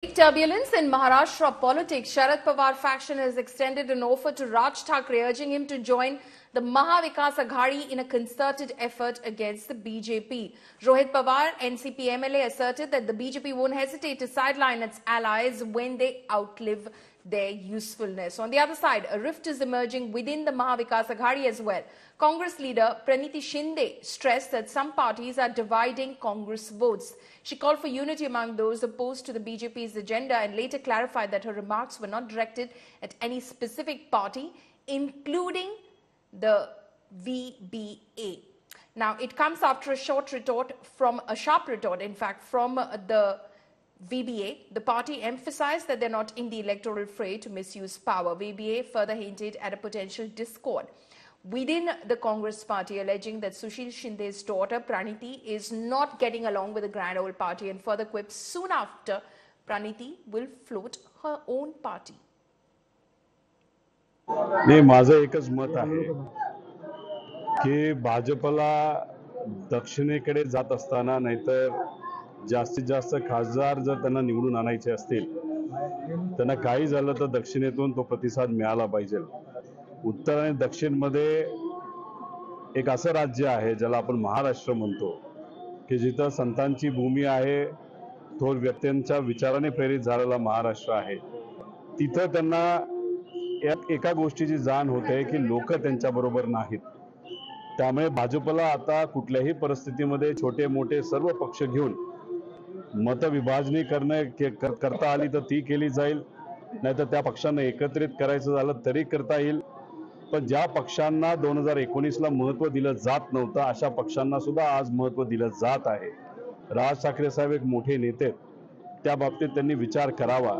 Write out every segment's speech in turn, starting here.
Turbulence in Maharashtra politics. Sharad Pawar faction has extended an offer to Raj Thackeray, urging him to join the Maha Vikas Aghadi in a concerted effort against the BJP. Rohit Pawar, NCP MLA, asserted that the BJP won't hesitate to sideline its allies when they outlive their usefulness. On the other side, a rift is emerging within the Maha Vikas Aghadi as well. Congress leader Praniti Shinde stressed that some parties are dividing Congress votes. She called for unity among those opposed to the BJP's agenda and later clarified that her remarks were not directed at any specific party, including the VBA. Now, it comes after a sharp retort from the VBA. The party emphasized that they're not in the electoral fray to misuse power. VBA further hinted at a potential discord within the Congress party, alleging that Sushil Shinde's daughter Praniti is not getting along with the grand old party, and further quips soon after Praniti will float her own party. नाही, माझं एकच मत आहे की भाजपला दक्षिणेकडे जात असताना नाहीतर जास्तीत जास्त खासदार जर त्यांना निवडून आणायचे असतील त्यांना काही झालं तर दक्षिणेतून तो प्रतिसाद मिळाला पाहिजे. उत्तर आणि दक्षिण मध्ये एक असं राज्य आहे ज्याला आपण महाराष्ट्र म्हणतो की जिथं संतांची भूमी आहे, थोर व्यक्तींच्या विचाराने प्रेरित झालेला महाराष्ट्र आहे. तिथं त्यांना एका गोष्टीची जाण होते की लोक त्यांच्या बरोबर नाहीत. त्यामुळे भाजपला आता कुठल्याही परिस्थितीमध्ये छोटे मोठे सर्व पक्ष घेऊन मतविभाजनी करता आली तर ती केली जाईल, नाहीतर त्या पक्षांना एकत्रित करायचं झालं तरी करता येईल. पण ज्या पक्षांना 2019ला महत्त्व दिलं जात नव्हतं अशा पक्षांना सुद्धा आज महत्त्व दिलं जात आहे. राज ठाकरे साहेब एक मोठे नेते, त्या बाबतीत त्यांनी विचार करावा.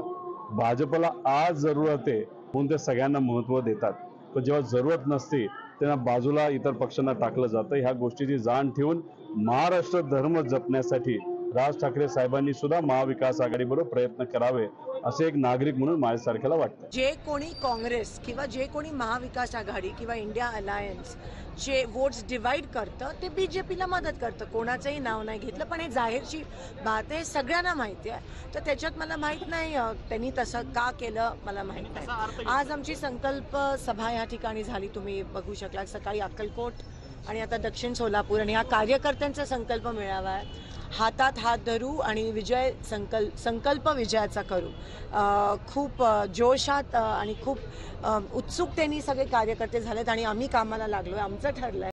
भाजपला आज जरूरत आहे म्हणून ते सगळ्यांना महत्त्व देतात, पण जेव्हा जरूरत नसते त्यांना बाजूला इतर पक्षांना टाकलं जातं. ह्या गोष्टीची जाण ठेवून महाराष्ट्र धर्म जपण्यासाठी राज ठाकरे साहेबांनी सुद्धा महाविकास आघाडीबरोबर प्रयत्न करावे असे एक नागरिक म्हणून माझ्यासारख्याला वाटतं. जे कोणी काँग्रेस किंवा जे कोणी महाविकास आघाडी किंवा इंडिया अलायन्स जे वोट्स डिवाइड करतं ते बीजेपीला मदत करतं. कोणाचंही नाव नाही घेतलं, पण हे जाहीरची बात आहे, सगळ्यांना माहिती आहे. तर त्याच्यात मला माहित नाही त्यांनी तसं का केलं, मला माहित नाही. आज आमची संकल्प सभा या ठिकाणी झाली, तुम्ही बघू शकला. सकाळी अक्कलकोट आणि आता दक्षिण सोलापूर, आणि हा कार्यकर्त्यांचा संकल्प मेळावा आहे. हातात हात धरू आणि विजय संकल्प विजयाचा करू. खूप जोशात आणि खूप उत्सुकतेने सगळे कार्यकर्ते झालेत आणि आम्ही कामाला लागलोय. आमचं ठरलंय